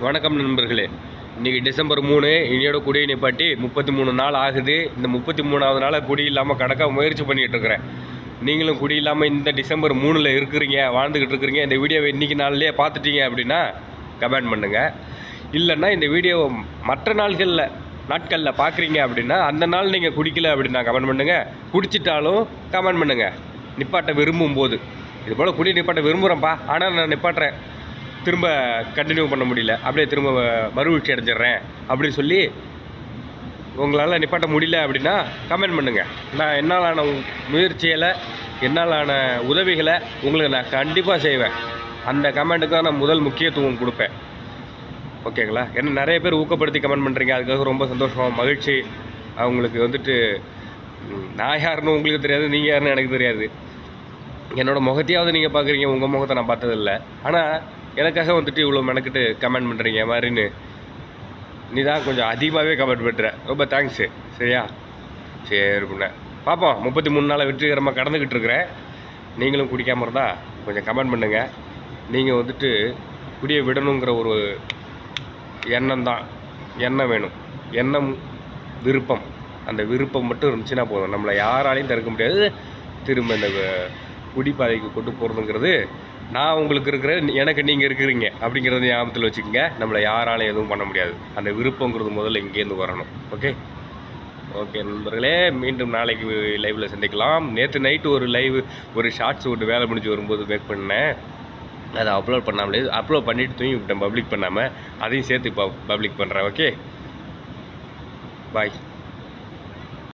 வணக்கம் நண்பர்களே. இன்றைக்கி டிசம்பர் 3. இனியோட குடியை நிப்பாட்டி 33 நாள் ஆகுது. இந்த 33வது நாளாக குடி இல்லாமல் கடக்க முயற்சி பண்ணிகிட்ருக்கிறேன். நீங்களும் குடி இல்லாமல் இந்த டிசம்பர் 3ல் இருக்கிறீங்க, வாழ்ந்துக்கிட்டு இருக்கிறீங்க. இந்த வீடியோவை இன்றைக்கி நாள்லேயே பார்த்துட்டீங்க அப்படின்னா கமெண்ட் பண்ணுங்கள். இல்லைன்னா இந்த வீடியோவை மற்ற நாட்களில் பார்க்குறீங்க அப்படின்னா அந்த நாள் நீங்கள் குடிக்கல அப்படின்னா கமெண்ட் பண்ணுங்கள். குடிச்சிட்டாலும் கமெண்ட் பண்ணுங்கள். நிப்பாட்ட விரும்பும் போது இது போல் குடி நிப்பாட்ட விரும்புகிறேன்ப்பா, ஆனால் நான் நிப்பாட்டுறேன், திரும்ப கண்டினியூ பண்ண முடியல, அப்படியே திரும்ப மறுவீழ்ச்சி அடைஞ்சிட்றேன் அப்படின்னு சொல்லி உங்களால் நிப்பாட்ட முடியல அப்படின்னா கமெண்ட் பண்ணுங்கள். நான் என்னாலான முயற்சிகளை, என்னாலான உதவிகளை உங்களுக்கு நான் கண்டிப்பாக செய்வேன். அந்த கமெண்ட்டுக்கு தான் நான் முதல் முக்கியத்துவம் கொடுப்பேன். ஓகேங்களா? ஏன்னா நிறைய பேர் ஊக்கப்படுத்தி கமெண்ட் பண்ணுறீங்க, அதுக்காக ரொம்ப சந்தோஷம், மகிழ்ச்சி. அவங்களுக்கு நான் யாருன்னு உங்களுக்கு தெரியாது, நீங்கள் யாருன்னு எனக்கு தெரியாது. என்னோடய முகத்தையாவது நீங்கள் பார்க்குறீங்க, உங்கள் முகத்தை நான் பார்த்ததில்லை. ஆனால் எனக்காக இவ்வளோ மெனக்கிட்டு கமெண்ட் பண்ணுறீங்க மாதிரின்னு நீ தான் கொஞ்சம் அதிகமாகவே கமெண்ட் பண்ணுற. ரொம்ப தேங்க்ஸு. சரியா? சரி பண்ண பார்ப்போம். 33 நாளை வெற்றிகரமாக கடந்துக்கிட்டு இருக்கிறேன். நீங்களும் குடிக்காமல் இருந்தால் கொஞ்சம் கமெண்ட் பண்ணுங்கள். நீங்கள் குடியை விடணுங்கிற ஒரு எண்ணம் தான், எண்ணம் வேணும், எண்ணம், விருப்பம். அந்த விருப்பம் மட்டும் இருந்துச்சுன்னா போதும். நம்மளை யாராலையும் தடுக்க முடியாது. திரும்ப இந்த குடிப்பாதைக்கு கொண்டு போகிறதுங்கிறது நான் உங்களுக்கு இருக்கிறேன், எனக்கு நீங்கள் இருக்கிறீங்க அப்படிங்கிறது ஞாபகத்தில் வச்சுக்கோங்க. நம்மளை யாராலும் எதுவும் பண்ண முடியாது. அந்த விருப்பங்கிறது முதல்ல இங்கேருந்து வரணும். ஓகே நண்பர்களே, மீண்டும் நாளைக்கு லைவில் சந்திக்கலாம். நேற்று நைட்டு ஒரு ஷார்ட்ஸ் வேலை முடிஞ்சு வரும்போது மேக் பண்ணேன். அதை அப்லோட் பண்ணிவிட்டு தூங்கி விட்டேன், பப்ளிக் பண்ணாமல். அதையும் சேர்த்து இப்போ பப்ளிக் பண்ணுறேன். ஓகே, பாய்.